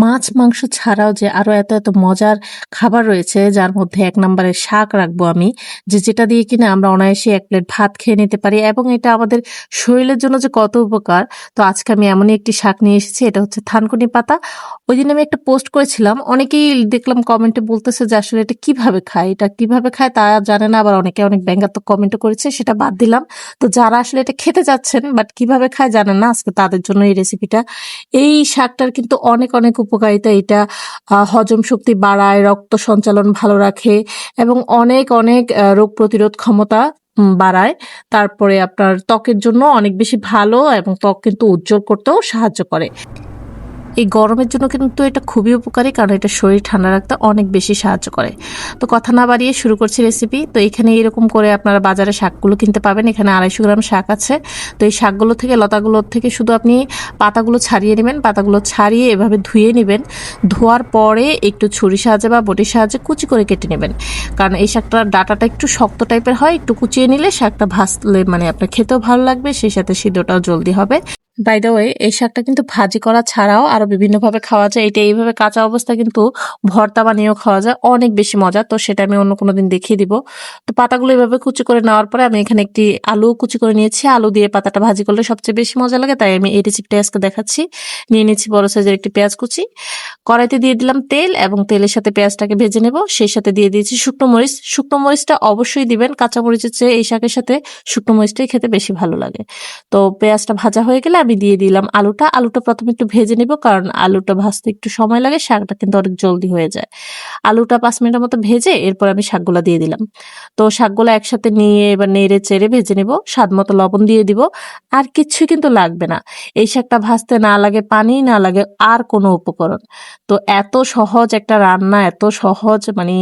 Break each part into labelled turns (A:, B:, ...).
A: মাছ, মাংস ছাড়াও যে আরো এত মজার খাবার রয়েছে যার মধ্যে ১ নম্বরে শাক রাখবো আমি। যেটা দিয়ে কিনা আমরা অনায়াসে ১ প্লেট ভাত খেয়ে নিতে পারি এবং এটা আমাদের শরীরের জন্য যে কত উপকার। তো আজকে আমি এমনই একটি শাক নিয়ে এসেছি। এটা হচ্ছে থানকুনি পাতা। ঐদিন আমি একটা পোস্ট করেছিলাম। অনেকেই দেখলাম কমেন্টে বলতেছে যে আসলে এটা কিভাবে খায়? এটা কিভাবে খায় তা জানে না। আবার অনেকে অনেক ব্যঙ্গাত্মক কমেন্টও করেছে। সেটা বাদ দিলাম। তো যারা আসলে এটা খেতে চাচ্ছেন বাট কিভাবে খায় জানেন না, আজকে তাদের জন্য এই রেসিপিটা। এই শাকটার কিন্তু অনেক উপকারিতা। এটা হজম শক্তি বাড়ায়, রক্ত সঞ্চালন ভালো রাখে এবং অনেক রোগ প্রতিরোধ ক্ষমতা বাড়ায়। তারপরে আপনার ত্বকের জন্য অনেক বেশি ভালো এবং ত্বক কিন্তু উজ্জ্বল করতেও সাহায্য করে। এই গরমের জন্য কিন্তু এটা খুবই উপকারী, কারণ এটা শরীর ঠান্ডা রাখতে অনেক বেশি সাহায্য করে। তো কথা না বাড়িয়ে শুরু করছি রেসিপি। তো এখানে এরকম করে আপনারা বাজারে শাকগুলো কিনতে পাবেন। এখানে ২৫০ গ্রাম শাক আছে। তো এই শাকগুলো থেকে, লতাগুলোর থেকে শুধু আপনি পাতাগুলো ছাড়িয়ে নেবেন। পাতাগুলো ছাড়িয়ে এভাবে ধুয়ে নেবেন। ধোয়ার পরে একটু ছুরির সাহায্যে বা বটির সাহায্যে কুচি করে কেটে নেবেন। কারণ এই শাকটার ডাঁটাটা একটু শক্ত টাইপের হয়। একটু কুচিয়ে নিলে শাকটা ভাজলে মানে আপনার খেতেও ভালো লাগবে, সেই সাথে সিদ্ধটাও জলদি হবে। বাই দ্য ওয়ে, এই শাকটা কিন্তু ভাজি করা ছাড়াও আরো বিভিন্নভাবে খাওয়া যায়। এটা এইভাবে কাঁচা অবস্থায় কিন্তু ভর্তা বানিয়েও খাওয়া যায়, অনেক বেশি মজা। তো সেটা আমি অন্য কোনো দিন দেখিয়ে দিব। তো পাতাগুলো এভাবে কুচি করে নেওয়ার পরে আমি এখানে একটি আলু কুচি করে নিয়েছি। আলু দিয়ে পাতাটা ভাজি করলে সবচেয়ে বেশি মজা লাগে, তাই আমি এই রেসিপিটা আজকে দেখাচ্ছি। নিয়ে নিচ্ছি বড় সাইজের একটি পেঁয়াজ কুচি। কড়াইতে দিয়ে দিলাম তেল এবং তেলের সাথে পেঁয়াজটাকে ভেজে নেব। সেই সাথে দিয়ে দিয়েছি শুকনো মরিচ। শুকনো মরিচটা অবশ্যই দিবেন, কাঁচা মরিচের চেয়ে এই শাকের সাথে শুকনো মরিচটাই খেতে বেশি ভালো লাগে। তো পেঁয়াজটা ভাজা হয়ে গেলে আমি দিয়ে দিলাম আলুটা। আলুটা প্রথমে একটু ভেজে নিব, কারণ আলুটা ভাজতে একটু সময় লাগে, শাকটা কিন্তু অনেক জলদি হয়ে যায়। আলুটা ৫ মিনিটের মতো ভেজে এরপর আমি শাকগুলা দিয়ে দিলাম। তো শাকগুলো একসাথে নিয়ে এবার নেড়ে চেড়ে ভেজে নেব। স্বাদ মতো লবণ দিয়ে দিব। আর কিচ্ছুই কিন্তু লাগবে না। এই শাকটা ভাজতে না লাগে পানি, না লাগে আর কোনো উপকরণ। তো এত সহজ একটা রান্না, এত সহজ, মানে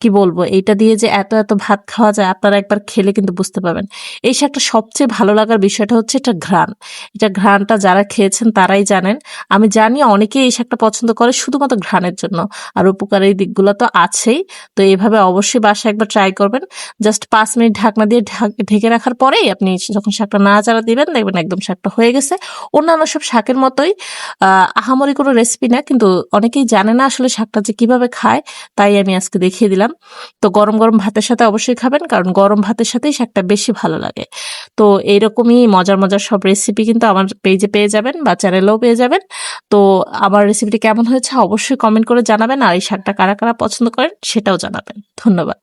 A: কি বলবো, এইটা দিয়ে যে এত ভাত খাওয়া যায় আপনারা একবার খেলে কিন্তু বুঝতে পারবেন। এই শাকটা সবচেয়ে ভালো লাগার বিষয়টা হচ্ছে এটা ঘ্রাণ। এটা ঘ্রাণটা যারা খেয়েছেন তারাই জানেন। আমি জানি অনেকেই এই শাকটা পছন্দ করে শুধুমাত্র ঘ্রাণের জন্য। আর উপকারী দিকগুলো তো আছেই। তো এভাবে অবশ্যই বাসায় একবার ট্রাই করবেন। জাস্ট ৫ মিনিট ঢাকনা দিয়ে ঢেকে রাখার পরেই আপনি যখন শাকটা নাড়াচাড়া দিবেন, দেখবেন একদম শাকটা হয়ে গেছে। অন্যান্য সব শাকের মতোই আহামরি কোনো রেসিপি না, কিন্তু অনেকেই জানে না আসলে শাকটা যে কিভাবে খায়, তাই আমি আজকে দেখিয়ে দিলাম। তো গরম ভাতের সাথে অবশ্যই খাবেন, কারণ গরম ভাতের সাথেই শাকটা বেশি ভালো লাগে। তো এইরকমই মজার সব রেসিপি কিন্তু আমার পেজে পেয়ে যাবেন বা চ্যানেলেও পেয়ে যাবেন। তো আমার রেসিপিটি কেমন হয়েছে অবশ্যই কমেন্ট করে জানাবেন, আর এই শাকটা কারা পছন্দ করেন সেটাও জানাবেন। ধন্যবাদ।